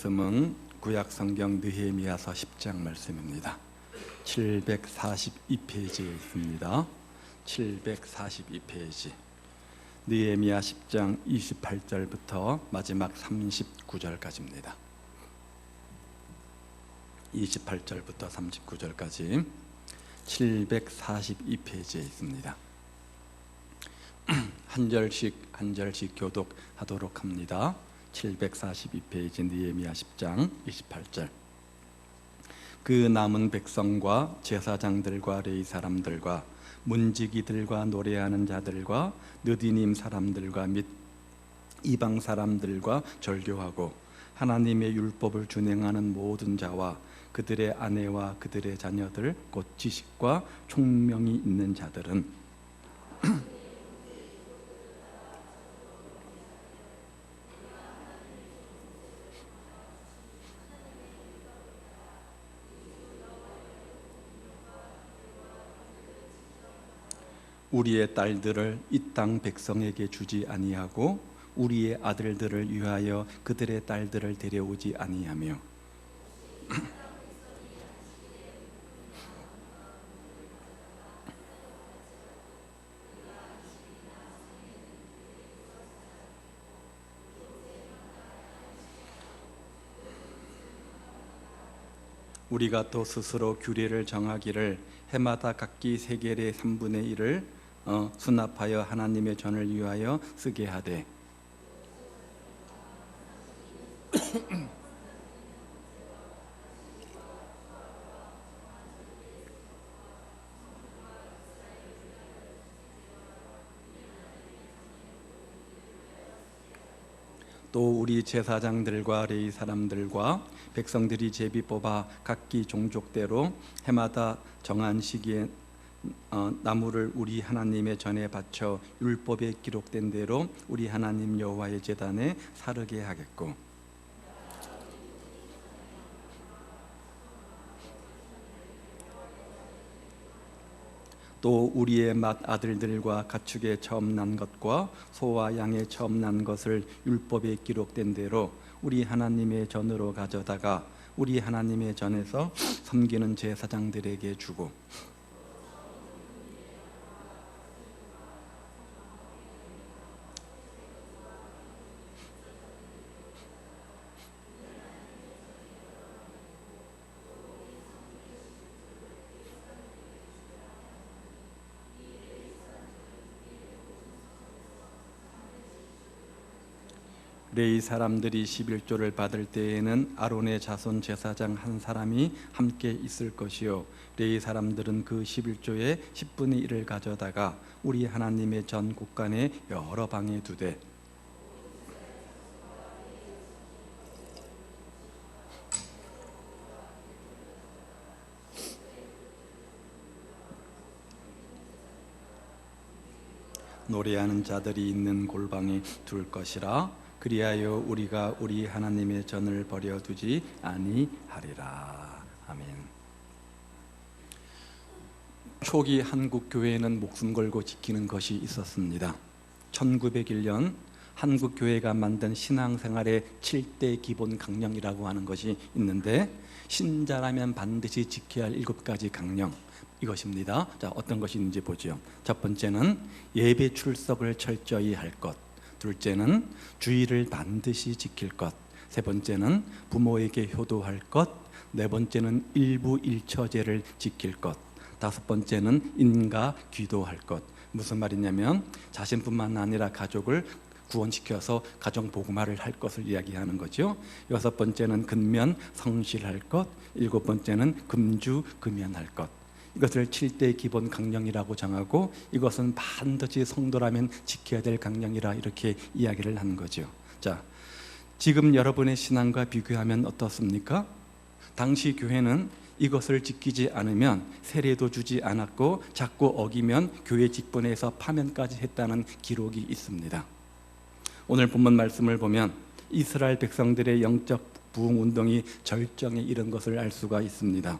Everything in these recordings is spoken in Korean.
말씀은 구약 성경 느헤미야서 10장 말씀입니다. 742페이지에 있습니다. 742페이지. 느헤미야 10장 28절부터 마지막 39절까지입니다. 28절부터 39절까지 742페이지에 있습니다. 한 절씩 교독하도록 합니다. 742페이지 느헤미야 10장 28절. 그 남은 백성과 제사장들과 레위 사람들과 문지기들과 노래하는 자들과 느디님 사람들과 및 이방 사람들과 절교하고 하나님의 율법을 준행하는 모든 자와 그들의 아내와 그들의 자녀들 곧 지식과 총명이 있는 자들은 우리의 딸들을 이 땅 백성에게 주지 아니하고 우리의 아들들을 위하여 그들의 딸들을 데려오지 아니하며 우리가 또 스스로 규례를 정하기를 해마다 각기 세겔의 3분의 1을 수납하여 하나님의 전을 위하여 쓰게 하되 또 우리 제사장들과 레위 사람들과 백성들이 제비 뽑아 각기 종족대로 해마다 정한 시기에 나무를 우리 하나님의 전에 바쳐 율법에 기록된 대로 우리 하나님 여호와의 제단에 사르게 하겠고 또 우리의 맏 아들들과 가축의 처음 난 것과 소와 양의 처음 난 것을 율법에 기록된 대로 우리 하나님의 전으로 가져다가 우리 하나님의 전에서 섬기는 제사장들에게 주고 레위 사람들이 11조를 받을 때에는 아론의 자손 제사장 한 사람이 함께 있을 것이요 레위 사람들은 그 11조의 10분의 1을 가져다가 우리 하나님의 전 곳간에 여러 방에 두되 노래하는 자들이 있는 골방에 둘 것이라 그리하여 우리가 우리 하나님의 전을 버려두지 아니하리라. 아멘. 초기 한국 교회는 목숨 걸고 지키는 것이 있었습니다. 1901년 한국 교회가 만든 신앙생활의 7대 기본 강령이라고 하는 것이 있는데 신자라면 반드시 지켜야 할 7가지 강령 이것입니다. 자, 어떤 것이 있는지 보죠. 첫 번째는 예배 출석을 철저히 할 것. 둘째는 주의를 반드시 지킬 것. 세 번째는 부모에게 효도할 것. 네 번째는 일부일처제를 지킬 것. 다섯 번째는 인가 기도할 것. 무슨 말이냐면 자신뿐만 아니라 가족을 구원시켜서 가정 복음화를 할 것을 이야기하는 거죠. 여섯 번째는 근면 성실할 것. 일곱 번째는 금주 금연할 것. 이것을 7대 기본 강령이라고 정하고 이것은 반드시 성도라면 지켜야 될 강령이라 이렇게 이야기를 하는 거죠. 자, 지금 여러분의 신앙과 비교하면 어떻습니까? 당시 교회는 이것을 지키지 않으면 세례도 주지 않았고 자꾸 어기면 교회 직분에서 파면까지 했다는 기록이 있습니다. 오늘 본문 말씀을 보면 이스라엘 백성들의 영적 부흥 운동이 절정에 이른 것을 알 수가 있습니다.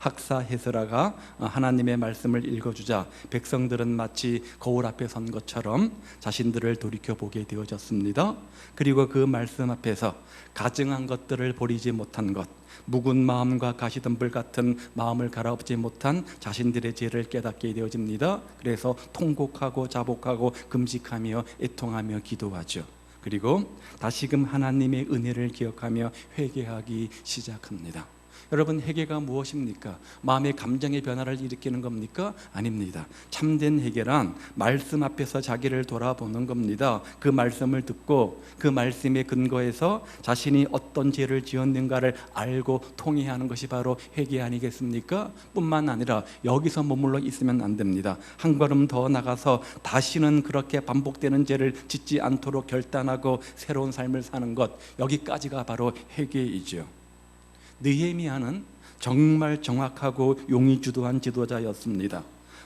학사 헤스라가 하나님의 말씀을 읽어주자 백성들은 마치 거울 앞에 선 것처럼 자신들을 돌이켜보게 되어졌습니다. 그리고 그 말씀 앞에서 가증한 것들을 버리지 못한 것, 묵은 마음과 가시덤불 같은 마음을 갈아엎지 못한 자신들의 죄를 깨닫게 되어집니다. 그래서 통곡하고 자복하고 금식하며 애통하며 기도하죠. 그리고 다시금 하나님의 은혜를 기억하며 회개하기 시작합니다. 여러분, 회개가 무엇입니까? 마음의 감정의 변화를 일으키는 겁니까? 아닙니다. 참된 회개란 말씀 앞에서 자기를 돌아보는 겁니다. 그 말씀을 듣고 그 말씀에 근거해서 자신이 어떤 죄를 지었는가를 알고 통회하는 것이 바로 회개 아니겠습니까? 뿐만 아니라 여기서 머물러 있으면 안 됩니다. 한 걸음 더 나가서 다시는 그렇게 반복되는 죄를 짓지 않도록 결단하고 새로운 삶을 사는 것, 여기까지가 바로 회개이죠. 느헤미야는 정말 정확하고 용의주도한 지도자였습니다.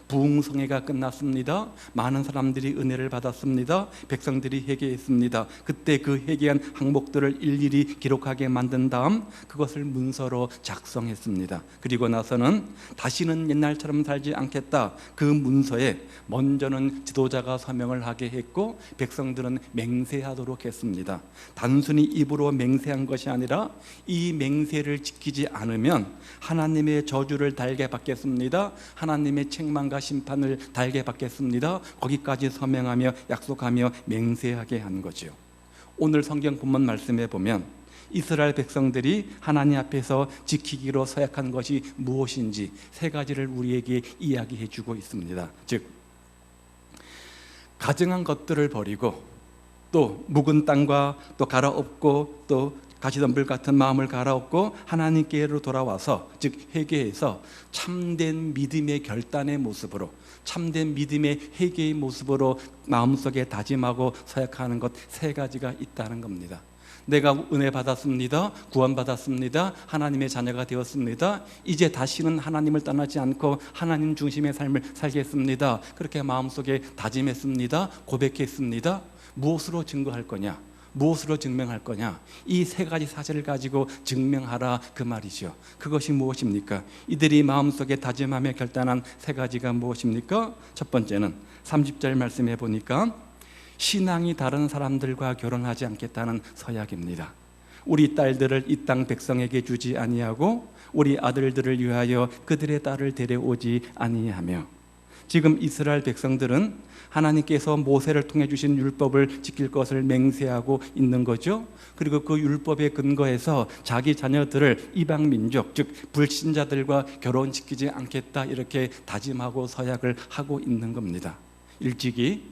부흥성회가 끝났습니다. 많은 사람들이 은혜를 받았습니다. 백성들이 회개했습니다. 그때 그 회개한 항목들을 일일이 기록하게 만든 다음 그것을 문서로 작성했습니다. 그리고 나서는 다시는 옛날처럼 살지 않겠다, 그 문서에 먼저는 지도자가 서명을 하게 했고 백성들은 맹세하도록 했습니다. 단순히 입으로 맹세한 것이 아니라 이 맹세를 지키지 않으면 하나님의 저주를 달게 받겠습니다. 하나님의 책망과 심판을 달게 받겠습니다. 거기까지 서명하며 약속하며 맹세하게 한 거죠. 오늘 성경 본문 말씀에 보면 이스라엘 백성들이 하나님 앞에서 지키기로 서약한 것이 무엇인지 세 가지를 우리에게 이야기해 주고 있습니다. 즉, 가증한 것들을 버리고 또 묵은 땅과 또 갈아엎고 또 가시덤불 같은 마음을 갈아엎고 하나님께로 돌아와서, 즉 회개해서 참된 믿음의 결단의 모습으로, 참된 믿음의 회개의 모습으로 마음속에 다짐하고 서약하는 것 세 가지가 있다는 겁니다. 내가 은혜 받았습니다. 구원받았습니다. 하나님의 자녀가 되었습니다. 이제 다시는 하나님을 떠나지 않고 하나님 중심의 삶을 살겠습니다. 그렇게 마음속에 다짐했습니다. 고백했습니다. 무엇으로 증거할 거냐? 무엇으로 증명할 거냐? 이 세 가지 사실을 가지고 증명하라, 그 말이죠. 그것이 무엇입니까? 이들이 마음속에 다짐하며 결단한 세 가지가 무엇입니까? 첫 번째는 30절 말씀해 보니까 신앙이 다른 사람들과 결혼하지 않겠다는 서약입니다. 우리 딸들을 이 땅 백성에게 주지 아니하고 우리 아들들을 위하여 그들의 딸을 데려오지 아니하며, 지금 이스라엘 백성들은 하나님께서 모세를 통해 주신 율법을 지킬 것을 맹세하고 있는 거죠. 그리고 그 율법에 근거해서 자기 자녀들을 이방 민족, 즉 불신자들과 결혼시키지 않겠다, 이렇게 다짐하고 서약을 하고 있는 겁니다. 일찍이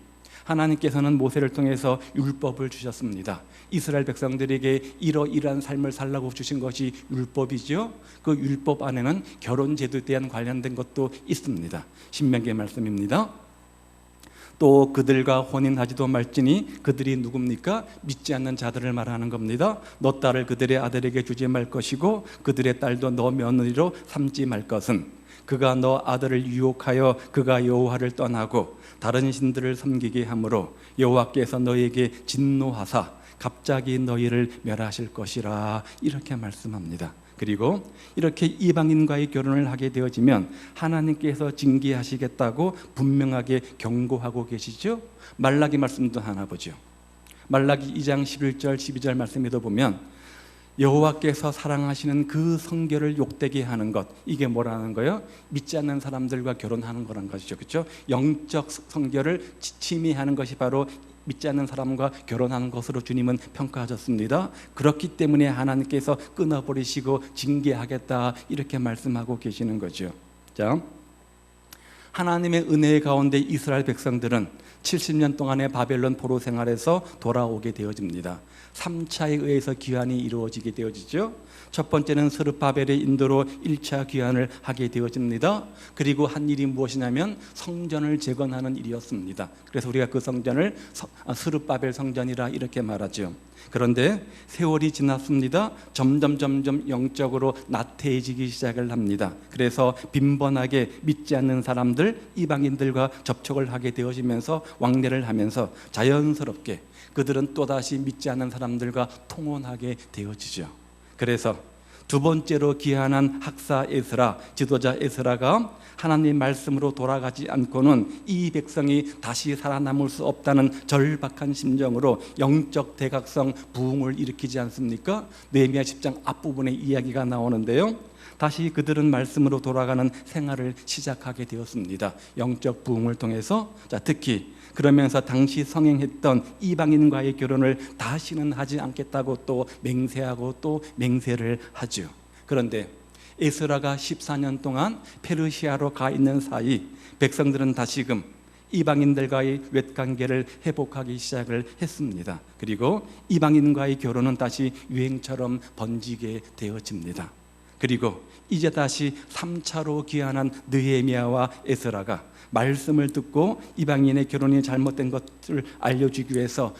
하나님께서는 모세를 통해서 율법을 주셨습니다. 이스라엘 백성들에게 이러이러한 삶을 살라고 주신 것이 율법이죠. 그 율법 안에는 결혼 제도에 대한 관련된 것도 있습니다. 신명기의 말씀입니다. 또 그들과 혼인하지도 말지니, 그들이 누굽니까? 믿지 않는 자들을 말하는 겁니다. 너 딸을 그들의 아들에게 주지 말 것이고 그들의 딸도 너 며느리로 삼지 말 것은 그가 너 아들을 유혹하여 그가 여호와를 떠나고 다른 신들을 섬기게 하므로 여호와께서 너에게 진노하사 갑자기 너희를 멸하실 것이라, 이렇게 말씀합니다. 그리고 이렇게 이방인과의 결혼을 하게 되어지면 하나님께서 징계하시겠다고 분명하게 경고하고 계시죠. 말라기 말씀도 하나 보죠. 말라기 2장 11절 12절 말씀에도 보면 여호와께서 사랑하시는 그 성결을 욕되게 하는 것, 이게 뭐라는 거예요? 믿지 않는 사람들과 결혼하는 거란 것이죠. 그렇죠? 영적 성결을 침해하는 것이 바로 믿지 않는 사람과 결혼하는 것으로 주님은 평가하셨습니다. 그렇기 때문에 하나님께서 끊어버리시고 징계하겠다, 이렇게 말씀하고 계시는 거죠. 자, 하나님의 은혜 가운데 이스라엘 백성들은 70년 동안의 바벨론 포로 생활에서 돌아오게 되어집니다. 3차에 의해서 귀환이 이루어지게 되어지죠. 첫 번째는 스룹바벨의 인도로 1차 귀환을 하게 되어집니다. 그리고 한 일이 무엇이냐면 성전을 재건하는 일이었습니다. 그래서 우리가 그 성전을 스룹바벨 성전이라 이렇게 말하죠. 그런데 세월이 지났습니다. 점점 영적으로 나태해지기 시작을 합니다. 그래서 빈번하게 믿지 않는 사람들, 이방인들과 접촉을 하게 되어지면서 왕래를 하면서 자연스럽게 그들은 또다시 믿지 않는 사람들과 통혼하게 되어지죠. 그래서 두 번째로 귀환한 학사 에스라, 지도자 에스라가 하나님 말씀으로 돌아가지 않고는 이 백성이 다시 살아남을 수 없다는 절박한 심정으로 영적 대각성 부흥을 일으키지 않습니까? 느헤미야 10장 앞부분에 이야기가 나오는데요, 다시 그들은 말씀으로 돌아가는 생활을 시작하게 되었습니다. 영적 부흥을 통해서. 특히 그러면서 당시 성행했던 이방인과의 결혼을 다시는 하지 않겠다고 또 맹세하고 또 맹세를 하죠. 그런데 에스라가 14년 동안 페르시아로 가 있는 사이 백성들은 다시금 이방인들과의 웹관계를 회복하기 시작을 했습니다. 그리고 이방인과의 결혼은 다시 유행처럼 번지게 되어집니다. 그리고 이제 다시 3차로 귀환한 느헤미야와 에스라가 말씀을 듣고 이방인의 결혼이 잘못된 것을 알려주기 위해서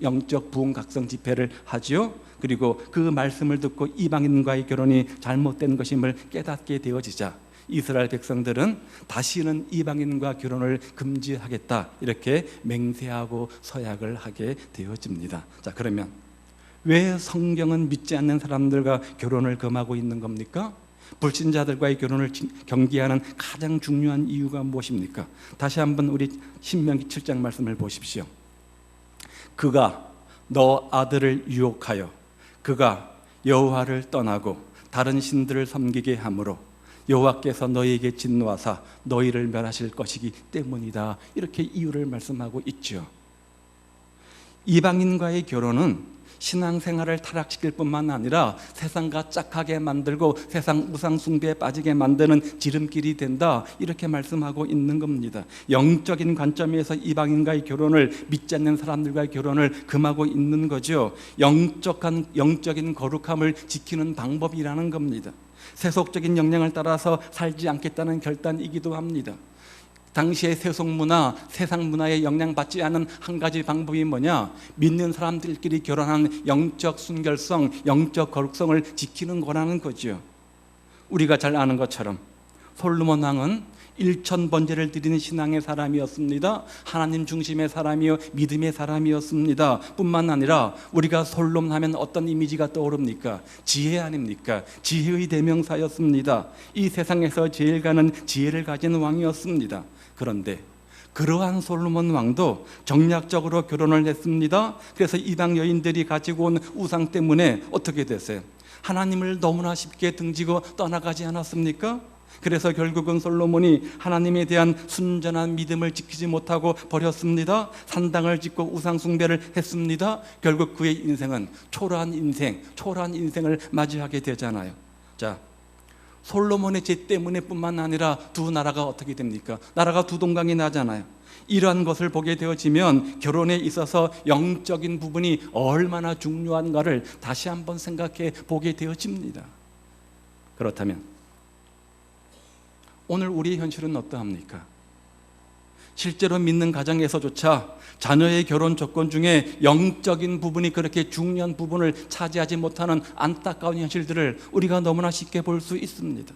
영적 부흥 각성 집회를 하죠. 그리고 그 말씀을 듣고 이방인과의 결혼이 잘못된 것임을 깨닫게 되어지자 이스라엘 백성들은 다시는 이방인과 결혼을 금지하겠다, 이렇게 맹세하고 서약을 하게 되어집니다. 그러면 왜 성경은 믿지 않는 사람들과 결혼을 금하고 있는 겁니까? 불신자들과의 결혼을 경계하는 가장 중요한 이유가 무엇입니까? 다시 한번 우리 신명기 7장 말씀을 보십시오. 그가 너 아들을 유혹하여 그가 여호와를 떠나고 다른 신들을 섬기게 함으로 여호와께서 너희에게 진노하사 너희를 멸하실 것이기 때문이다, 이렇게 이유를 말씀하고 있죠. 이방인과의 결혼은 신앙생활을 타락시킬 뿐만 아니라 세상과 짝하게 만들고 세상 우상 숭배에 빠지게 만드는 지름길이 된다, 이렇게 말씀하고 있는 겁니다. 영적인 관점에서 이방인과의 결혼을, 믿지 않는 사람들과의 결혼을 금하고 있는 거죠. 영적인 거룩함을 지키는 방법이라는 겁니다. 세속적인 영향을 따라서 살지 않겠다는 결단이기도 합니다. 당시의 세속문화, 세상 문화에 영향받지 않은 한 가지 방법이 뭐냐? 믿는 사람들끼리 결혼하는 영적 순결성, 영적 거룩성을 지키는 거라는 거죠. 우리가 잘 아는 것처럼 솔로몬 왕은 1000번제를 드리는 신앙의 사람이었습니다. 하나님 중심의 사람이요 믿음의 사람이었습니다. 뿐만 아니라 우리가 솔로몬 하면 어떤 이미지가 떠오릅니까? 지혜 아닙니까? 지혜의 대명사였습니다. 이 세상에서 제일 가는 지혜를 가진 왕이었습니다. 그런데 그러한 솔로몬 왕도 정략적으로 결혼을 했습니다. 그래서 이방 여인들이 가지고 온 우상 때문에 어떻게 됐어요? 하나님을 너무나 쉽게 등지고 떠나가지 않았습니까? 그래서 결국은 솔로몬이 하나님에 대한 순전한 믿음을 지키지 못하고 버렸습니다. 산당을 짓고 우상 숭배를 했습니다. 결국 그의 인생은 초라한 인생을 맞이하게 되잖아요. 솔로몬의 죄 때문에 뿐만 아니라 두 나라가 어떻게 됩니까? 나라가 두 동강이 나잖아요. 이러한 것을 보게 되어지면 결혼에 있어서 영적인 부분이 얼마나 중요한가를 다시 한번 생각해 보게 되어집니다. 그렇다면 오늘 우리의 현실은 어떠합니까? 실제로 믿는 가정에서조차 자녀의 결혼 조건 중에 영적인 부분이 그렇게 중요한 부분을 차지하지 못하는 안타까운 현실들을 우리가 너무나 쉽게 볼 수 있습니다.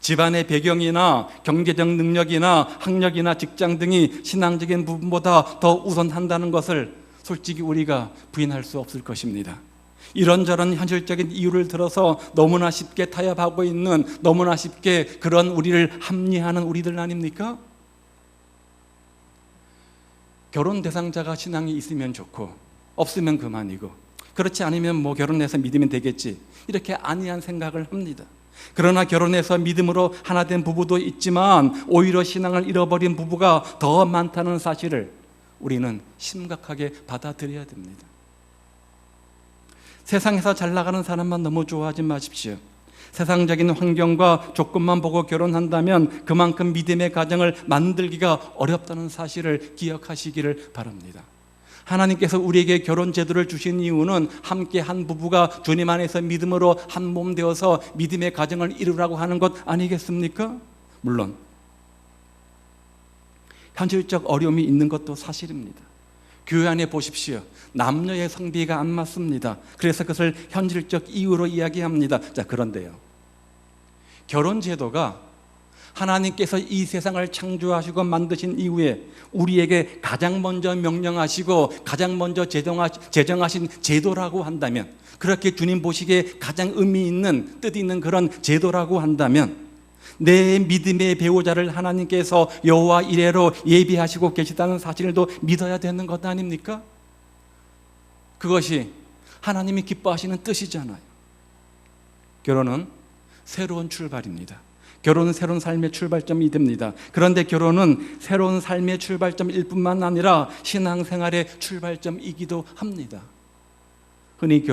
집안의 배경이나 경제적 능력이나 학력이나 직장 등이 신앙적인 부분보다 더 우선한다는 것을 솔직히 우리가 부인할 수 없을 것입니다. 이런저런 현실적인 이유를 들어서 너무나 쉽게 타협하고 있는, 너무나 쉽게 그런 우리를 합리화하는 우리들 아닙니까? 결혼 대상자가 신앙이 있으면 좋고 없으면 그만이고, 그렇지 않으면 뭐 결혼해서 믿으면 되겠지, 이렇게 안이한 생각을 합니다. 그러나 결혼해서 믿음으로 하나 된 부부도 있지만 오히려 신앙을 잃어버린 부부가 더 많다는 사실을 우리는 심각하게 받아들여야 됩니다. 세상에서 잘 나가는 사람만 너무 좋아하지 마십시오. 세상적인 환경과 조건만 보고 결혼한다면 그만큼 믿음의 가정을 만들기가 어렵다는 사실을 기억하시기를 바랍니다. 하나님께서 우리에게 결혼 제도를 주신 이유는 함께 한 부부가 주님 안에서 믿음으로 한 몸 되어서 믿음의 가정을 이루라고 하는 것 아니겠습니까? 물론 현실적 어려움이 있는 것도 사실입니다. 교회 안에 보십시오. 남녀의 성비가 안 맞습니다. 그래서 그것을 현실적 이유로 이야기합니다. 그런데요, 결혼 제도가 하나님께서 이 세상을 창조하시고 만드신 이후에 우리에게 가장 먼저 명령하시고 가장 먼저 제정하신 제도라고 한다면, 그렇게 주님 보시기에 가장 의미 있는, 뜻 있는 그런 제도라고 한다면 내 믿음의 배우자를 하나님께서 여호와 이레로 예비하시고 계시다는 사실도 믿어야 되는 것 아닙니까? 그것이 하나님이 기뻐하시는 뜻이잖아요. 결혼은 새로운 출발입니다. 결혼은 새로운 삶의 출발점이 됩니다. 그런데 결혼은 새로운 삶의 출발점일 뿐만 아니라 신앙생활의 출발점이기도 합니다. 흔히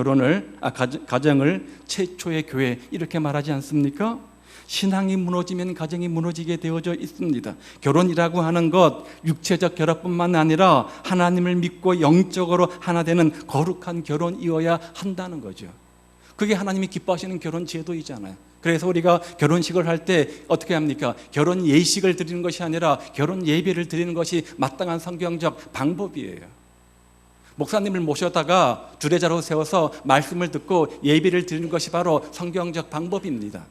가정을 최초의 교회 이렇게 말하지 않습니까? 신앙이 무너지면 가정이 무너지게 되어져 있습니다. 결혼이라고 하는 것, 육체적 결합뿐만 아니라 하나님을 믿고 영적으로 하나 되는 거룩한 결혼이어야 한다는 거죠. 그게 하나님이 기뻐하시는 결혼 제도이잖아요. 그래서 우리가 결혼식을 할 때 어떻게 합니까? 결혼 예식을 드리는 것이 아니라 결혼 예배를 드리는 것이 마땅한 성경적 방법이에요. 목사님을 모셔다가 주례자로 세워서 말씀을 듣고 예배를 드리는 것이 바로 성경적 방법입니다.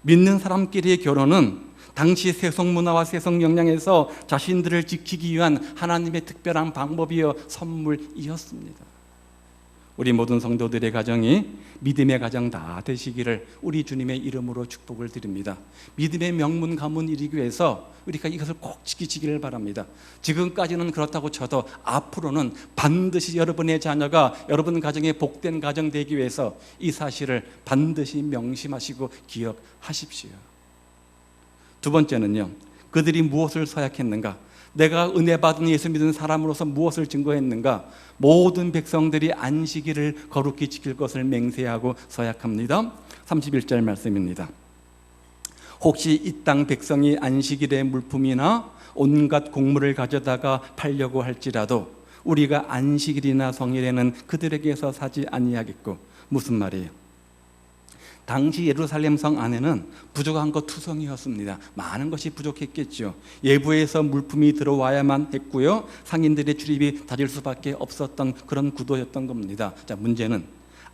믿는 사람끼리의 결혼은 당시 세속 문화와 세속 영향에서 자신들을 지키기 위한 하나님의 특별한 방법이요 선물이었습니다. 우리 모든 성도들의 가정이 믿음의 가정 다 되시기를 우리 주님의 이름으로 축복을 드립니다. 믿음의 명문 가문 이루기 위해서 우리가 이것을 꼭 지키시기를 바랍니다. 지금까지는 그렇다고 쳐도 앞으로는 반드시 여러분의 자녀가 여러분 가정의 복된 가정 되기 위해서 이 사실을 반드시 명심하시고 기억하십시오. 두 번째는요, 그들이 무엇을 서약했는가? 내가 은혜 받은 예수 믿은 사람으로서 무엇을 증거했는가? 모든 백성들이 안식일을 거룩히 지킬 것을 맹세하고 서약합니다. 31절 말씀입니다. 혹시 이 땅 백성이 안식일의 물품이나 온갖 곡물을 가져다가 팔려고 할지라도 우리가 안식일이나 성일에는 그들에게서 사지 아니하겠고. 무슨 말이에요? 당시 예루살렘 성 안에는 부족한 것 투성이었습니다. 많은 것이 부족했겠죠. 예부에서 물품이 들어와야만 했고요, 상인들의 출입이 잦을 수밖에 없었던 그런 구도였던 겁니다. 자, 문제는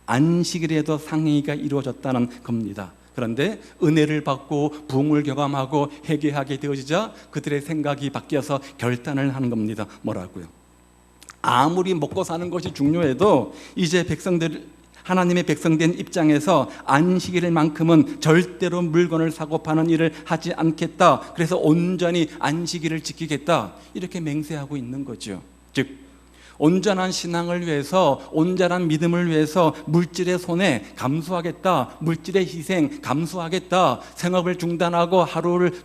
안식일에도 상행위가 이루어졌다는 겁니다. 그런데 은혜를 받고 부흥을 경험하고 회개하게 되어지자 그들의 생각이 바뀌어서 결단을 하는 겁니다. 뭐라고요? 아무리 먹고 사는 것이 중요해도 이제 하나님의 백성된 입장에서 안식일만큼은 절대로 물건을 사고 파는 일을 하지 않겠다. 그래서 온전히 안식일을 지키겠다. 이렇게 맹세하고 있는 거죠. 즉 온전한 신앙을 위해서, 온전한 믿음을 위해서 물질의 손해 감수하겠다. 물질의 희생 감수하겠다. 생업을 중단하고 하루를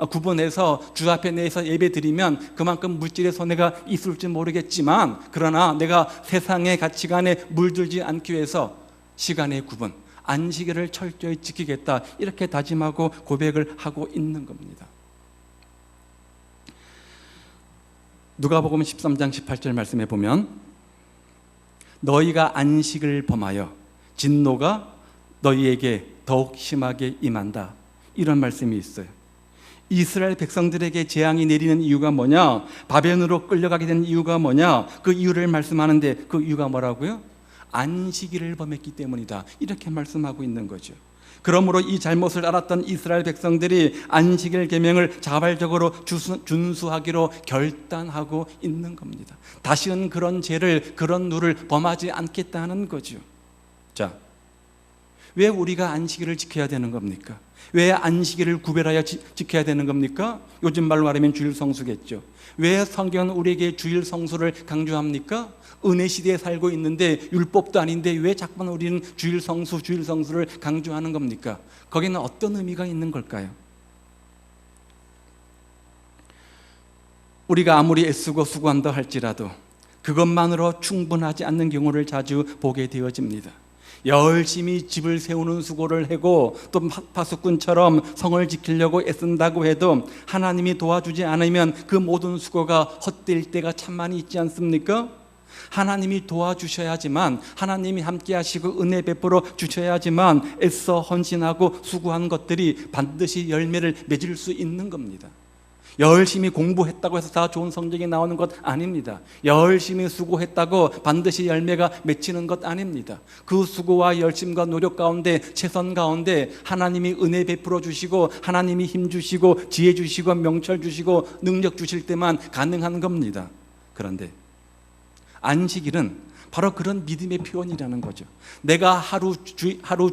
구분해서 주 앞에 내서 예배 드리면 그만큼 물질의 손해가 있을지 모르겠지만, 그러나 내가 세상의 가치관에 물들지 않기 위해서 시간의 구분, 안식일을 철저히 지키겠다. 이렇게 다짐하고 고백을 하고 있는 겁니다. 누가복음 13장 18절 말씀에 보면 너희가 안식을 범하여 진노가 너희에게 더욱 심하게 임한다. 이런 말씀이 있어요. 이스라엘 백성들에게 재앙이 내리는 이유가 뭐냐? 바벨론으로 끌려가게 된 이유가 뭐냐? 그 이유를 말씀하는데 그 이유가 뭐라고요? 안식일을 범했기 때문이다. 이렇게 말씀하고 있는 거죠. 그러므로 이 잘못을 알았던 이스라엘 백성들이 안식일 계명을 자발적으로 준수하기로 결단하고 있는 겁니다. 다시는 그런 죄를, 그런 누를 범하지 않겠다는 거죠. 자, 왜 우리가 안식일을 지켜야 되는 겁니까? 왜 안식일을 구별하여 지켜야 되는 겁니까? 요즘 말로 말하면 주일 성수겠죠. 왜 성경은 우리에게 주일 성수를 강조합니까? 은혜 시대에 살고 있는데 율법도 아닌데 왜 자꾸만 우리는 주일 성수를 강조하는 겁니까? 거기는 어떤 의미가 있는 걸까요? 우리가 아무리 애쓰고 수고한다 할지라도 그것만으로 충분하지 않는 경우를 자주 보게 되어집니다. 열심히 집을 세우는 수고를 하고 또 파수꾼처럼 성을 지키려고 애쓴다고 해도 하나님이 도와주지 않으면 그 모든 수고가 헛될 때가 참 많이 있지 않습니까? 하나님이 도와주셔야지만, 하나님이 함께 하시고 은혜 베풀어 주셔야지만 애써 헌신하고 수고한 것들이 반드시 열매를 맺을 수 있는 겁니다. 열심히 공부했다고 해서 다 좋은 성적이 나오는 것 아닙니다. 열심히 수고했다고 반드시 열매가 맺히는 것 아닙니다. 그 수고와 열심과 노력 가운데, 최선 가운데 하나님이 은혜 베풀어 주시고, 하나님이 힘 주시고, 지혜 주시고, 명철 주시고, 능력 주실 때만 가능한 겁니다. 그런데 안식일은 바로 그런 믿음의 표현이라는 거죠. 내가 하루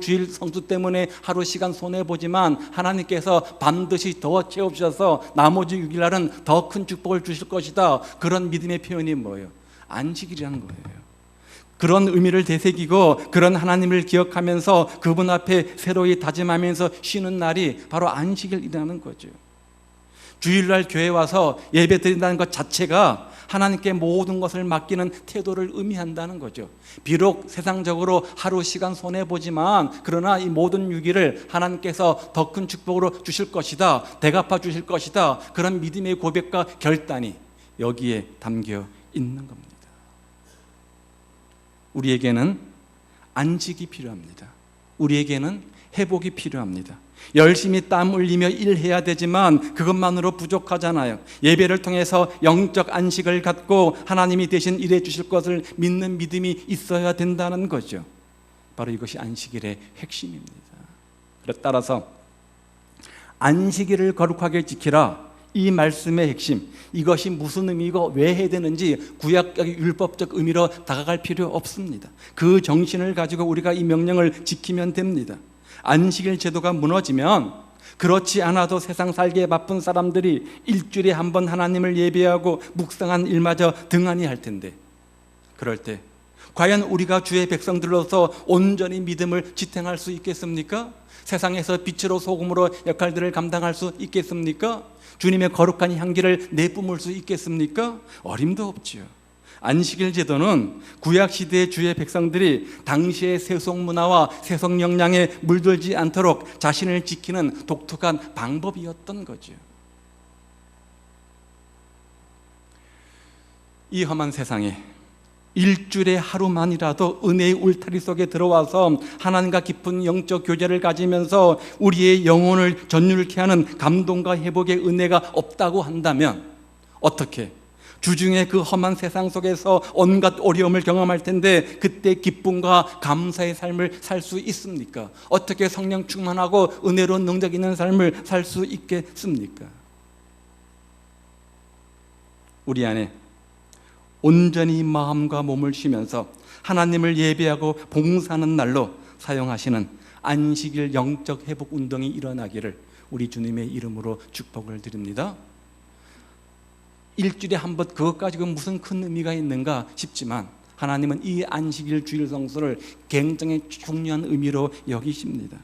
주일 성수 때문에 하루 시간 손해보지만 하나님께서 반드시 더 채우셔서 나머지 6일날은 더 큰 축복을 주실 것이다. 그런 믿음의 표현이 뭐예요? 안식일이라는 거예요. 그런 의미를 되새기고 그런 하나님을 기억하면서 그분 앞에 새로이 다짐하면서 쉬는 날이 바로 안식일이라는 거죠. 주일날 교회 와서 예배 드린다는 것 자체가 하나님께 모든 것을 맡기는 태도를 의미한다는 거죠. 비록 세상적으로 하루 시간 손해보지만 그러나 이 모든 6일을 하나님께서 더 큰 축복으로 주실 것이다, 대갚아 주실 것이다, 그런 믿음의 고백과 결단이 여기에 담겨 있는 겁니다. 우리에게는 안식이 필요합니다. 우리에게는 회복이 필요합니다. 열심히 땀 흘리며 일해야 되지만 그것만으로 부족하잖아요. 예배를 통해서 영적 안식을 갖고 하나님이 대신 일해 주실 것을 믿는 믿음이 있어야 된다는 거죠. 바로 이것이 안식일의 핵심입니다. 따라서 안식일을 거룩하게 지키라, 이 말씀의 핵심, 이것이 무슨 의미고 왜 해야 되는지 구약적 율법적 의미로 다가갈 필요 없습니다. 그 정신을 가지고 우리가 이 명령을 지키면 됩니다. 안식일 제도가 무너지면 그렇지 않아도 세상 살기에 바쁜 사람들이 일주일에 한 번 하나님을 예배하고 묵상한 일마저 등한히 할 텐데, 그럴 때 과연 우리가 주의 백성들로서 온전히 믿음을 지탱할 수 있겠습니까? 세상에서 빛으로 소금으로 역할들을 감당할 수 있겠습니까? 주님의 거룩한 향기를 내뿜을 수 있겠습니까? 어림도 없지요. 안식일 제도는 구약시대의 주의 백성들이 당시의 세속 문화와 세속 영향에 물들지 않도록 자신을 지키는 독특한 방법이었던 거죠. 이 험한 세상에 일주일에 하루만이라도 은혜의 울타리 속에 들어와서 하나님과 깊은 영적 교제를 가지면서 우리의 영혼을 전율케 하는 감동과 회복의 은혜가 없다고 한다면 어떻게 주중에 그 험한 세상 속에서 온갖 어려움을 경험할 텐데 그때 기쁨과 감사의 삶을 살 수 있습니까? 어떻게 성령 충만하고 은혜로 능력 있는 삶을 살 수 있겠습니까? 우리 안에 온전히 마음과 몸을 쉬면서 하나님을 예배하고 봉사하는 날로 사용하시는 안식일 영적 회복 운동이 일어나기를 우리 주님의 이름으로 축복을 드립니다. 일주일에 한 번 그것 가지고 무슨 큰 의미가 있는가 싶지만 하나님은 이 안식일 주일 성수를 굉장히 중요한 의미로 여기십니다.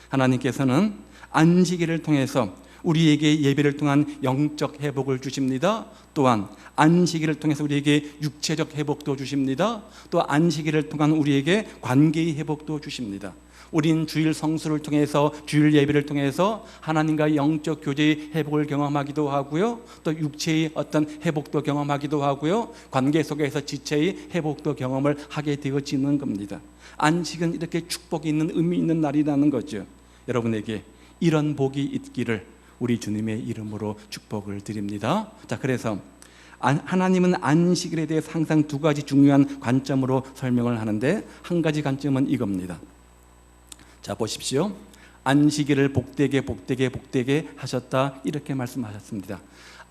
하나님께서는 안식일을 통해서 우리에게 예배를 통한 영적 회복을 주십니다. 또한 안식일을 통해서 우리에게 육체적 회복도 주십니다. 또 안식일을 통한 우리에게 관계의 회복도 주십니다. 우린 주일 성수를 통해서 주일 예배를 통해서 하나님과 영적 교제의 회복을 경험하기도 하고요, 또 육체의 어떤 회복도 경험하기도 하고요, 관계 속에서 지체의 회복도 경험을 하게 되어지는 겁니다. 안식은 이렇게 축복이 있는 의미 있는 날이라는 거죠. 여러분에게 이런 복이 있기를 우리 주님의 이름으로 축복을 드립니다. 자, 그래서 하나님은 안식일에 대해서 항상 두 가지 중요한 관점으로 설명을 하는데 한 가지 관점은 이겁니다. 자, 보십시오. 안식일을 복되게 하셨다, 이렇게 말씀하셨습니다.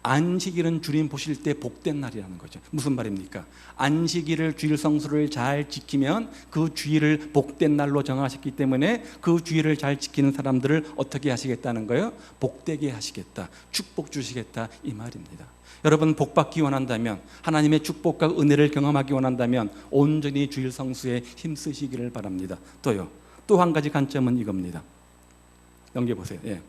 안식일은 주님 보실 때 복된 날이라는 거죠. 무슨 말입니까? 안식일을 주일 성수를 잘 지키면 그 주일을 복된 날로 정하셨기 때문에 그 주일을 잘 지키는 사람들을 어떻게 하시겠다는 거예요? 복되게 하시겠다, 축복 주시겠다, 이 말입니다. 여러분, 복받기 원한다면, 하나님의 축복과 은혜를 경험하기 원한다면 온전히 주일 성수에 힘쓰시기를 바랍니다. 또요, 또 한 가지 관점은 이겁니다. 넘겨보세요. 예.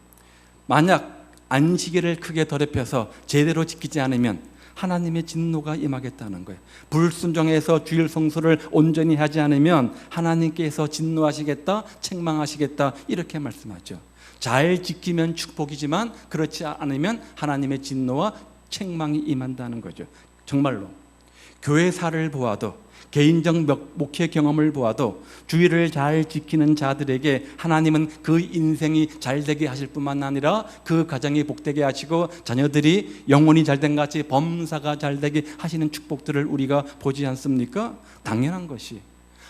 만약 안식일을 크게 더럽혀서 제대로 지키지 않으면 하나님의 진노가 임하겠다는 거예요. 불순종해서 주일 성수를 온전히 하지 않으면 하나님께서 진노하시겠다, 책망하시겠다, 이렇게 말씀하죠. 잘 지키면 축복이지만 그렇지 않으면 하나님의 진노와 책망이 임한다는 거죠. 정말로 교회사를 보아도, 개인적 목회 경험을 보아도 주일을 잘 지키는 자들에게 하나님은 그 인생이 잘되게 하실 뿐만 아니라 그 가정이 복되게 하시고 자녀들이 영혼이 잘된 같이 범사가 잘되게 하시는 축복들을 우리가 보지 않습니까? 당연한 것이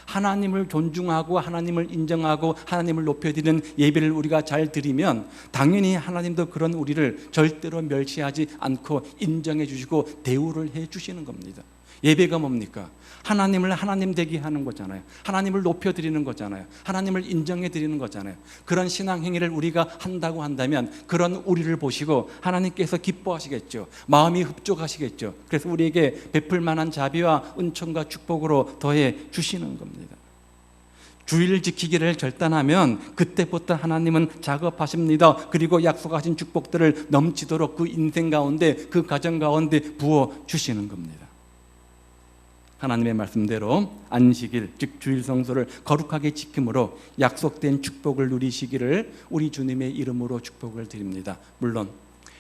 하나님을 존중하고 하나님을 인정하고 하나님을 높여드리는 예배를 우리가 잘 드리면 당연히 하나님도 그런 우리를 절대로 멸시하지 않고 인정해 주시고 대우를 해 주시는 겁니다. 예배가 뭡니까? 하나님을 하나님 되게 하는 거잖아요. 하나님을 높여드리는 거잖아요. 하나님을 인정해드리는 거잖아요. 그런 신앙 행위를 우리가 한다고 한다면 그런 우리를 보시고 하나님께서 기뻐하시겠죠. 마음이 흡족하시겠죠. 그래서 우리에게 베풀 만한 자비와 은총과 축복으로 더해 주시는 겁니다. 주의를 지키기를 결단하면 그때부터 하나님은 작업하십니다. 그리고 약속하신 축복들을 넘치도록 그 인생 가운데, 그 가정 가운데 부어 주시는 겁니다. 하나님의 말씀대로 안식일, 즉 주일 성소를 거룩하게 지킴으로 약속된 축복을 누리시기를 우리 주님의 이름으로 축복을 드립니다. 물론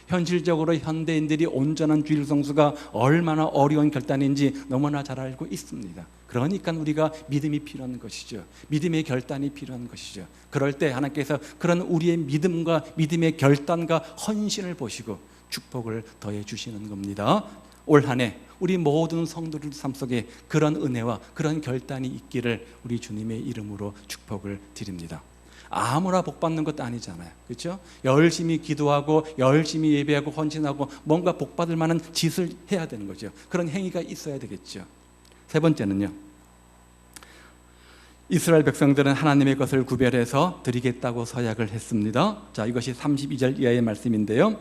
현실적으로 현대인들이 온전한 주일 성수가 얼마나 어려운 결단인지 너무나 잘 알고 있습니다. 그러니까 우리가 믿음이 필요한 것이죠. 믿음의 결단이 필요한 것이죠. 그럴 때 하나님께서 그런 우리의 믿음과 믿음의 결단과 헌신을 보시고 축복을 더해 주시는 겁니다. 올 한 해 우리 모든 성도들 삶 속에 그런 은혜와 그런 결단이 있기를 우리 주님의 이름으로 축복을 드립니다. 아무나 복 받는 것도 아니잖아요. 그렇죠? 열심히 기도하고 열심히 예배하고 헌신하고 뭔가 복 받을 만한 짓을 해야 되는 거죠. 그런 행위가 있어야 되겠죠. 세 번째는요, 이스라엘 백성들은 하나님의 것을 구별해서 드리겠다고 서약을 했습니다. 자, 이것이 32절 이하의 말씀인데요,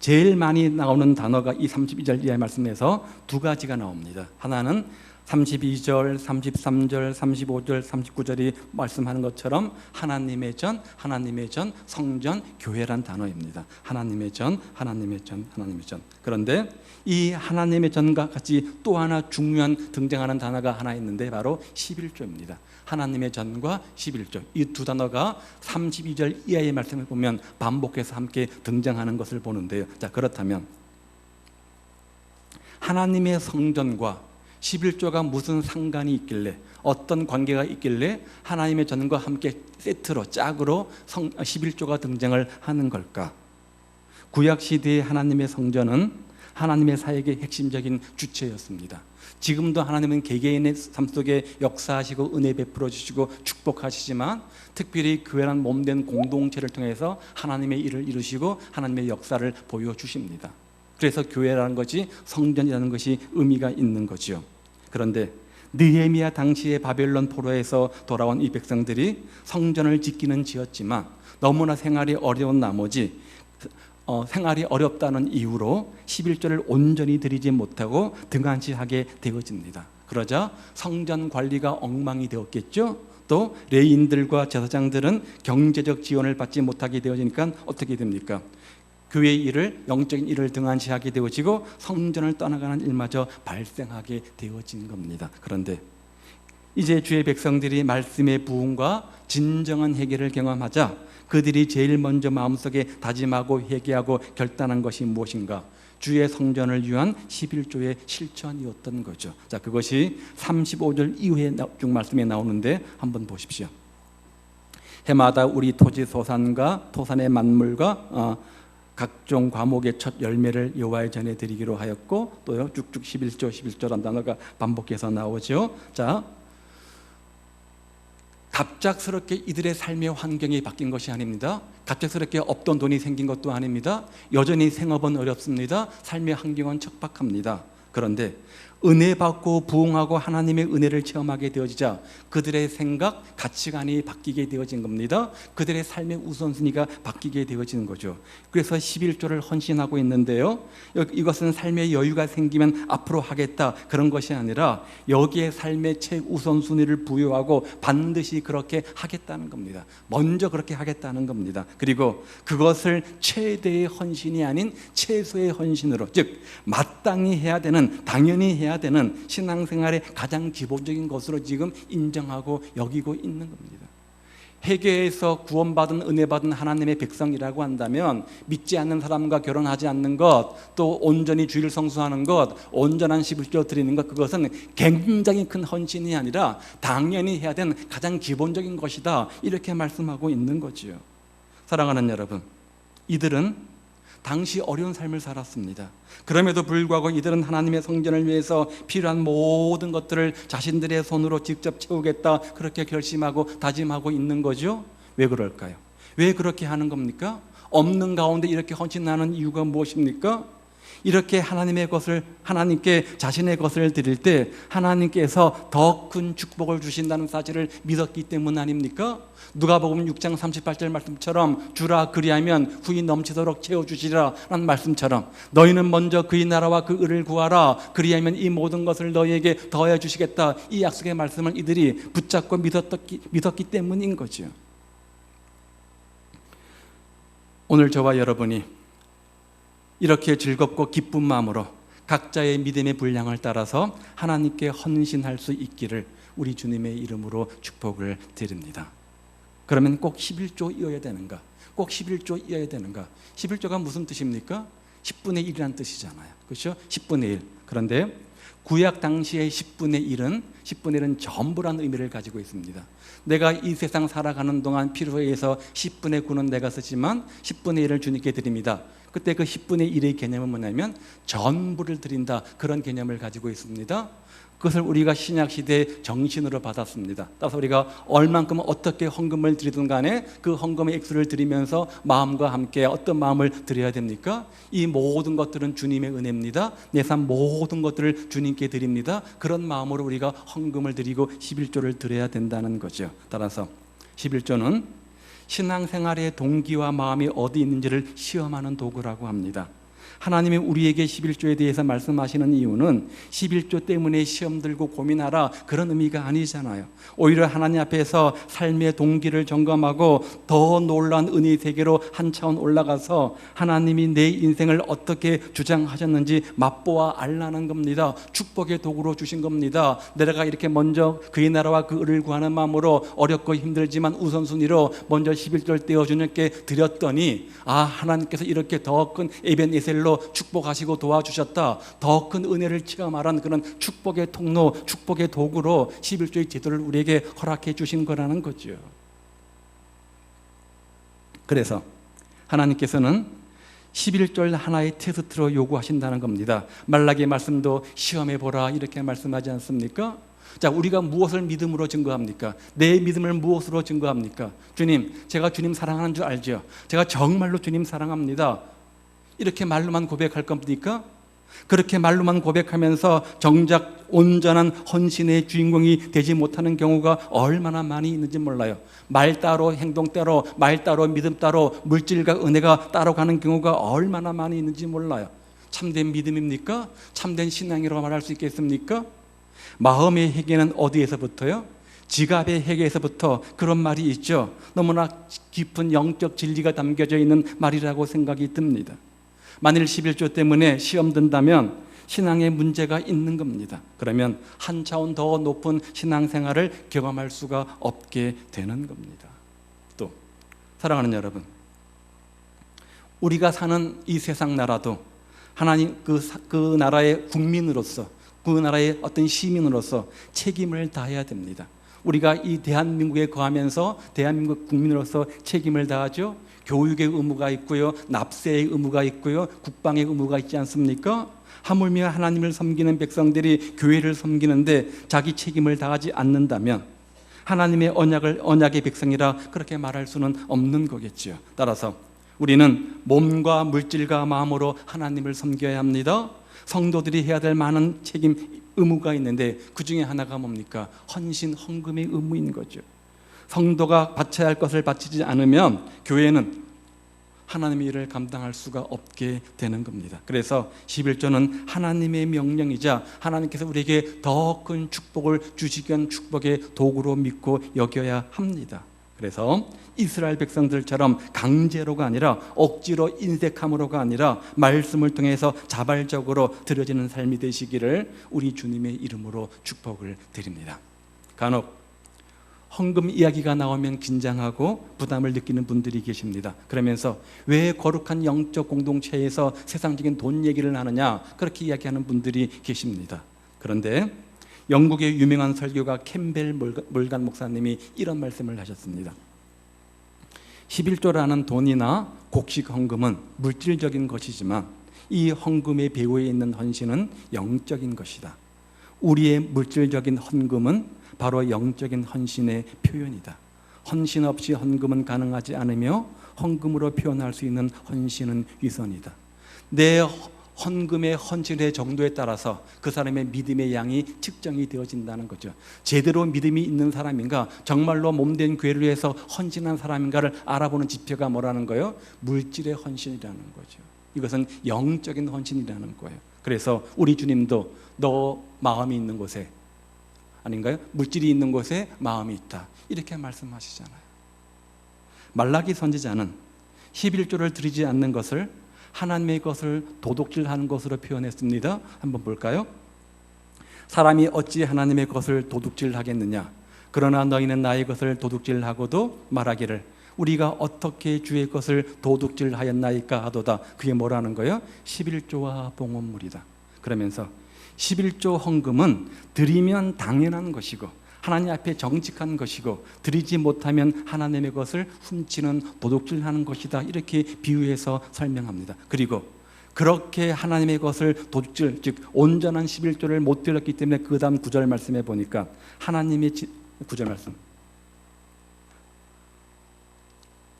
제일 많이 나오는 단어가 이 32절 이하의 말씀에서 두 가지가 나옵니다. 하나는 32절, 33절, 35절, 39절이 말씀하는 것처럼 하나님의 전, 하나님의 전, 성전, 교회란 단어입니다. 하나님의 전, 하나님의 전, 하나님의 전. 그런데 이 하나님의 전과 같이 또 하나 중요한 등장하는 단어가 하나 있는데 바로 11조입니다. 하나님의 전과 11조, 이 두 단어가 32절 이하의 말씀을 보면 반복해서 함께 등장하는 것을 보는데요. 자, 그렇다면 하나님의 성전과 11조가 무슨 상관이 있길래, 어떤 관계가 있길래 하나님의 전과 함께 세트로, 짝으로 11조가 등장을 하는 걸까? 구약시대의 하나님의 성전은 하나님의 사역의 핵심적인 주체였습니다. 지금도 하나님은 개개인의 삶 속에 역사하시고 은혜 베풀어 주시고 축복하시지만 특별히 교회란 몸된 공동체를 통해서 하나님의 일을 이루시고 하나님의 역사를 보여주십니다. 그래서 교회라는 것이, 성전이라는 것이 의미가 있는 거죠. 그런데 느헤미야 당시의 바벨론 포로에서 돌아온 이 백성들이 성전을 짓기는 지었지만 너무나 생활이 어려운 나머지 생활이 어렵다는 이유로 11조를 온전히 드리지 못하고 등한시하게 되어집니다. 그러자 성전 관리가 엉망이 되었겠죠. 또 레위인들과 제사장들은 경제적 지원을 받지 못하게 되어지니까 어떻게 됩니까? 교회의 일을, 영적인 일을 등한시하게 되어지고 성전을 떠나가는 일마저 발생하게 되어진 겁니다. 그런데 이제 주의 백성들이 말씀의 부흥과 진정한 회개를 경험하자 그들이 제일 먼저 마음속에 다짐하고 회개하고 결단한 것이 무엇인가? 주의 성전을 위한 11조의 실천이었던 거죠. 자, 그것이 35절 이후에 쭉 말씀에 나오는데 한번 보십시오. 해마다 우리 토지 소산과 토산의 만물과 각종 과목의 첫 열매를 여호와의 전에 드리기로 하였고, 또요 쭉쭉 11조란 단어가 반복해서 나오죠. 자, 갑작스럽게 이들의 삶의 환경이 바뀐 것이 아닙니다. 갑작스럽게 없던 돈이 생긴 것도 아닙니다. 여전히 생업은 어렵습니다. 삶의 환경은 척박합니다. 그런데 은혜 받고 부흥하고 하나님의 은혜를 체험하게 되어지자 그들의 생각, 가치관이 바뀌게 되어진 겁니다. 그들의 삶의 우선순위가 바뀌게 되어지는 거죠. 그래서 11조를 헌신하고 있는데요, 이것은 삶의 여유가 생기면 앞으로 하겠다 그런 것이 아니라 여기에 삶의 최우선순위를 부여하고 반드시 그렇게 하겠다는 겁니다. 먼저 그렇게 하겠다는 겁니다. 그리고 그것을 최대의 헌신이 아닌 최소의 헌신으로, 즉 마땅히 해야 되는, 당연히 해야 되는 신앙생활의 가장 기본적인 것으로 지금 인정하고 여기고 있는 겁니다. 회개에서 구원받은, 은혜받은 하나님의 백성이라고 한다면 믿지 않는 사람과 결혼하지 않는 것, 또 온전히 주일 성수하는 것, 온전한 11조 드리는 것, 그것은 굉장히 큰 헌신이 아니라 당연히 해야 되는 가장 기본적인 것이다, 이렇게 말씀하고 있는 거지요. 사랑하는 여러분, 이들은 당시 어려운 삶을 살았습니다. 그럼에도 불구하고 이들은 하나님의 성전을 위해서 필요한 모든 것들을 자신들의 손으로 직접 채우겠다, 그렇게 결심하고 다짐하고 있는 거죠. 왜 그럴까요? 왜 그렇게 하는 겁니까? 없는 가운데 이렇게 헌신하는 이유가 무엇입니까? 이렇게 하나님의 것을, 하나님께 자신의 것을 드릴 때 하나님께서 더 큰 축복을 주신다는 사실을 믿었기 때문 아닙니까? 누가복음 6장 38절 말씀처럼 주라 그리하면 후히 넘치도록 채워주시리라 라는 말씀처럼 너희는 먼저 그의 나라와 그 의를 구하라 그리하면 이 모든 것을 너희에게 더해 주시겠다, 이 약속의 말씀을 이들이 붙잡고 믿었기 때문인 거죠. 오늘 저와 여러분이 이렇게 즐겁고 기쁜 마음으로 각자의 믿음의 분량을 따라서 하나님께 헌신할 수 있기를 우리 주님의 이름으로 축복을 드립니다. 그러면 꼭 11조이어야 되는가? 꼭 11조이어야 되는가? 11조가 무슨 뜻입니까? 10분의 1이라는 뜻이잖아요. 그렇죠? 10분의 1. 그런데 구약 당시의 10분의 1은 전부라는 의미를 가지고 있습니다. 내가 이 세상 살아가는 동안 필요에 의해서 10분의 9는 내가 쓰지만 10분의 1을 주님께 드립니다. 그때 그 10분의 1의 개념은 뭐냐면 전부를 드린다, 그런 개념을 가지고 있습니다. 그것을 우리가 신약시대의 정신으로 받았습니다. 따라서 우리가 얼만큼 어떻게 헌금을 드리든 간에 그 헌금의 액수를 드리면서 마음과 함께 어떤 마음을 드려야 됩니까? 이 모든 것들은 주님의 은혜입니다. 내 삶 모든 것들을 주님께 드립니다. 그런 마음으로 우리가 헌금을 드리고 11조를 드려야 된다는 거죠. 따라서 11조는 신앙생활의 동기와 마음이 어디 있는지를 시험하는 도구라고 합니다. 하나님이 우리에게 11조에 대해서 말씀하시는 이유는 11조 때문에 시험 들고 고민하라, 그런 의미가 아니잖아요. 오히려 하나님 앞에서 삶의 동기를 점검하고 더 놀라운 은혜의 세계로 한 차원 올라가서 하나님이 내 인생을 어떻게 주장하셨는지 맛보아 알라는 겁니다. 축복의 도구로 주신 겁니다. 내가 이렇게 먼저 그의 나라와 그 의를 구하는 마음으로 어렵고 힘들지만 우선순위로 먼저 11조를 떼어 주님께 드렸더니 하나님께서 이렇게 더 큰 에벤에셀로 축복하시고 도와주셨다, 더 큰 은혜를 체험하라는 그런 축복의 통로, 축복의 도구로 11조의 제도를 우리에게 허락해 주신 거라는 거죠. 그래서 하나님께서는 11절 하나의 테스트로 요구하신다는 겁니다. 말라기 말씀도 시험해보라 이렇게 말씀하지 않습니까? 자, 우리가 무엇을 믿음으로 증거합니까? 내 믿음을 무엇으로 증거합니까? 주님, 제가 주님 사랑하는 줄 알죠? 제가 정말로 주님 사랑합니다, 이렇게 말로만 고백할 겁니까? 그렇게 말로만 고백하면서 정작 온전한 헌신의 주인공이 되지 못하는 경우가 얼마나 많이 있는지 몰라요. 말 따로 행동 따로, 말 따로 믿음 따로, 물질과 은혜가 따로 가는 경우가 얼마나 많이 있는지 몰라요. 참된 믿음입니까? 참된 신앙이라고 말할 수 있겠습니까? 마음의 회개는 어디에서부터요? 지갑의 회개에서부터. 그런 말이 있죠. 너무나 깊은 영적 진리가 담겨져 있는 말이라고 생각이 듭니다. 만일 11조 때문에 시험 든다면 신앙에 문제가 있는 겁니다. 그러면 한 차원 더 높은 신앙생활을 경험할 수가 없게 되는 겁니다. 또 사랑하는 여러분, 우리가 사는 이 세상 나라도 하나님 그 나라의 국민으로서, 그 나라의 어떤 시민으로서 책임을 다해야 됩니다. 우리가 이 대한민국에 거하면서 대한민국 국민으로서 책임을 다하죠. 교육의 의무가 있고요, 납세의 의무가 있고요, 국방의 의무가 있지 않습니까? 하물며 하나님을 섬기는 백성들이 교회를 섬기는데 자기 책임을 다하지 않는다면 하나님의 언약의 백성이라 그렇게 말할 수는 없는 거겠죠. 따라서 우리는 몸과 물질과 마음으로 하나님을 섬겨야 합니다. 성도들이 해야 될 많은 책임, 의무가 있는데 그 중에 하나가 뭡니까? 헌신, 헌금의 의무인 거죠. 성도가 바쳐야 할 것을 바치지 않으면 교회는 하나님의 일을 감당할 수가 없게 되는 겁니다. 그래서 11조는 하나님의 명령이자 하나님께서 우리에게 더 큰 축복을 주시기 위한 축복의 도구로 믿고 여겨야 합니다. 그래서 이스라엘 백성들처럼 강제로가 아니라 억지로 인색함으로가 아니라 말씀을 통해서 자발적으로 드려지는 삶이 되시기를 우리 주님의 이름으로 축복을 드립니다. 간혹 헌금 이야기가 나오면 긴장하고 부담을 느끼는 분들이 계십니다. 그러면서 왜 거룩한 영적 공동체에서 세상적인 돈 얘기를 하느냐, 그렇게 이야기하는 분들이 계십니다. 그런데 영국의 유명한 설교가 캠벨 몰간 목사님이 이런 말씀을 하셨습니다. 11조라는 돈이나 곡식 헌금은 물질적인 것이지만 이 헌금의 배후에 있는 헌신은 영적인 것이다. 우리의 물질적인 헌금은 바로 영적인 헌신의 표현이다. 헌신 없이 헌금은 가능하지 않으며 헌금으로 표현할 수 있는 헌신은 위선이다. 내 헌금의 헌신의 정도에 따라서 그 사람의 믿음의 양이 측정이 되어진다는 거죠. 제대로 믿음이 있는 사람인가, 정말로 몸된 교회를 위해서 헌신한 사람인가를 알아보는 지표가 뭐라는 거예요? 물질의 헌신이라는 거죠. 이것은 영적인 헌신이라는 거예요. 그래서 우리 주님도 너 마음이 있는 곳에, 아닌가요? 물질이 있는 곳에 마음이 있다, 이렇게 말씀하시잖아요. 말라기 선지자는 11조를 드리지 않는 것을 하나님의 것을 도둑질하는 것으로 표현했습니다. 한번 볼까요? 사람이 어찌 하나님의 것을 도둑질하겠느냐? 그러나 너희는 나의 것을 도둑질하고도 말하기를 우리가 어떻게 주의 것을 도둑질하였나이까 하도다. 그게 뭐라는 거예요? 11조와 봉헌물이다. 그러면서 11조 헌금은 드리면 당연한 것이고 하나님 앞에 정직한 것이고 드리지 못하면 하나님의 것을 훔치는 도둑질하는 것이다, 이렇게 비유해서 설명합니다. 그리고 그렇게 하나님의 것을 도둑질, 즉 온전한 11조를 못 드렸기 때문에 그 다음 9절 말씀해 보니까 하나님의 9절 말씀,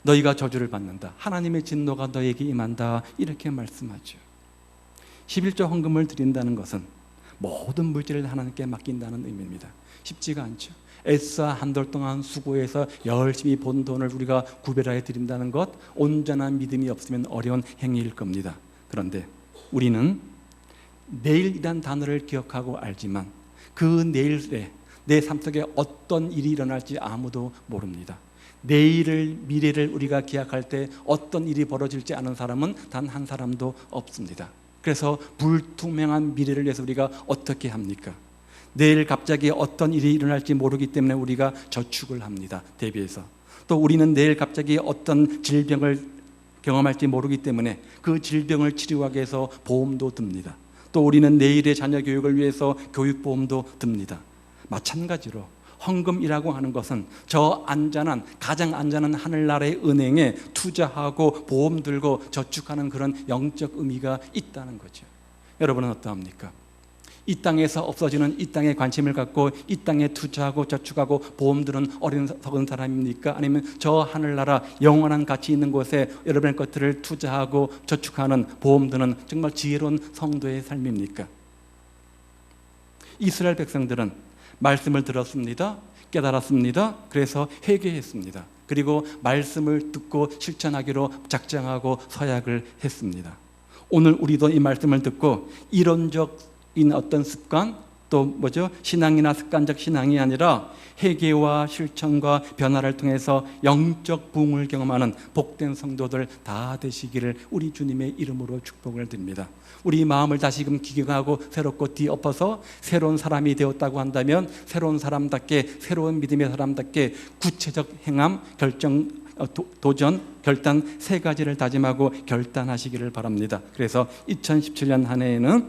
너희가 저주를 받는다, 하나님의 진노가 너에게 임한다, 이렇게 말씀하죠. 11조 헌금을 드린다는 것은 모든 물질을 하나님께 맡긴다는 의미입니다. 쉽지가 않죠. 애써 한 달 동안 수고해서 열심히 번 돈을 우리가 구별하여 드린다는 것, 온전한 믿음이 없으면 어려운 행위일 겁니다. 그런데 우리는 내일이란 단어를 기억하고 알지만 그 내일에 내 삶 속에 어떤 일이 일어날지 아무도 모릅니다. 내일을, 미래를 우리가 기약할 때 어떤 일이 벌어질지 아는 사람은 단 한 사람도 없습니다. 그래서 불투명한 미래를 위해서 우리가 어떻게 합니까? 내일 갑자기 어떤 일이 일어날지 모르기 때문에 우리가 저축을 합니다. 대비해서. 또 우리는 내일 갑자기 어떤 질병을 경험할지 모르기 때문에 그 질병을 치료하기 위해서 보험도 듭니다. 또 우리는 내일의 자녀 교육을 위해서 교육보험도 듭니다. 마찬가지로 헌금이라고 하는 것은 저 안전한, 가장 안전한 하늘나라의 은행에 투자하고 보험 들고 저축하는 그런 영적 의미가 있다는 거죠. 여러분은 어떠합니까? 이 땅에서 없어지는 이 땅에 관심을 갖고 이 땅에 투자하고 저축하고 보험 드는 어리석은 사람입니까? 아니면 저 하늘나라 영원한 가치 있는 곳에 여러분의 것들을 투자하고 저축하는, 보험 드는 정말 지혜로운 성도의 삶입니까? 이스라엘 백성들은 말씀을 들었습니다. 깨달았습니다. 그래서 회개했습니다. 그리고 말씀을 듣고 실천하기로 작정하고 서약을 했습니다. 오늘 우리도 이 말씀을 듣고 이론적인 어떤 습관, 또 뭐죠? 신앙이나 습관적 신앙이 아니라 회개와 실천과 변화를 통해서 영적 부흥을 경험하는 복된 성도들 다 되시기를 우리 주님의 이름으로 축복을 드립니다. 우리 마음을 다시금 기경하고 새롭고 뒤엎어서 새로운 사람이 되었다고 한다면 새로운 사람답게, 새로운 믿음의 사람답게 구체적 행함, 결정, 도전, 결단 세 가지를 다짐하고 결단하시기를 바랍니다. 그래서 2017년 한 해에는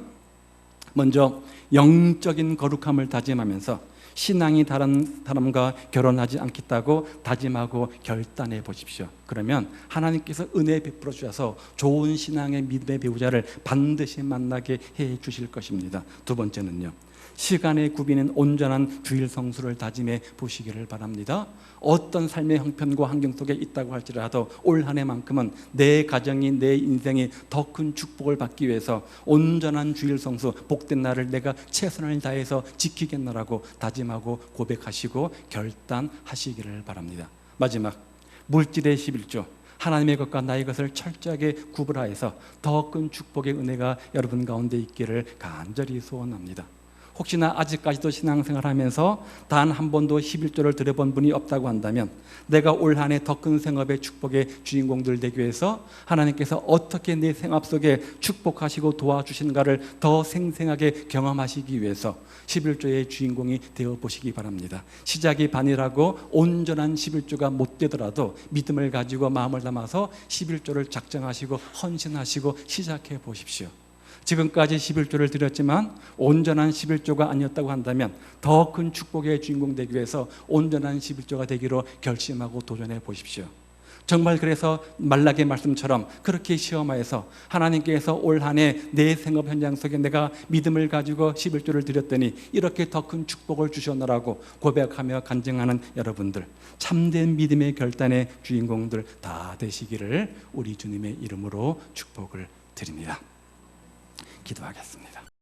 먼저 영적인 거룩함을 다짐하면서 신앙이 다른 사람과 결혼하지 않겠다고 다짐하고 결단해 보십시오. 그러면 하나님께서 은혜 베풀어 주셔서 좋은 신앙의 믿음의 배우자를 반드시 만나게 해 주실 것입니다. 두 번째는요, 시간의 구비는 온전한 주일 성수를 다짐해 보시기를 바랍니다. 어떤 삶의 형편과 환경 속에 있다고 할지라도 올 한 해만큼은 내 가정이, 내 인생이 더 큰 축복을 받기 위해서 온전한 주일 성수, 복된 날을 내가 최선을 다해서 지키겠노라고 다짐하고 고백하시고 결단하시기를 바랍니다. 마지막, 물질의 11조, 하나님의 것과 나의 것을 철저하게 구분하여서 더 큰 축복의 은혜가 여러분 가운데 있기를 간절히 소원합니다. 혹시나 아직까지도 신앙생활하면서 단 한 번도 11조를 드려본 분이 없다고 한다면 내가 올 한 해 더 큰 생업의 축복의 주인공들 되기 위해서 하나님께서 어떻게 내 생업 속에 축복하시고 도와주신가를 더 생생하게 경험하시기 위해서 11조의 주인공이 되어보시기 바랍니다. 시작이 반이라고 온전한 11조가 못 되더라도 믿음을 가지고 마음을 담아서 11조를 작정하시고 헌신하시고 시작해 보십시오. 지금까지 11조를 드렸지만 온전한 11조가 아니었다고 한다면 더 큰 축복의 주인공 되기 위해서 온전한 11조가 되기로 결심하고 도전해 보십시오. 정말 그래서 말라기의 말씀처럼 그렇게 시험하여서 하나님께서 올 한 해 내 생업 현장 속에 내가 믿음을 가지고 11조를 드렸더니 이렇게 더 큰 축복을 주셨노라고 고백하며 간증하는 여러분들, 참된 믿음의 결단의 주인공들 다 되시기를 우리 주님의 이름으로 축복을 드립니다. 기도하겠습니다.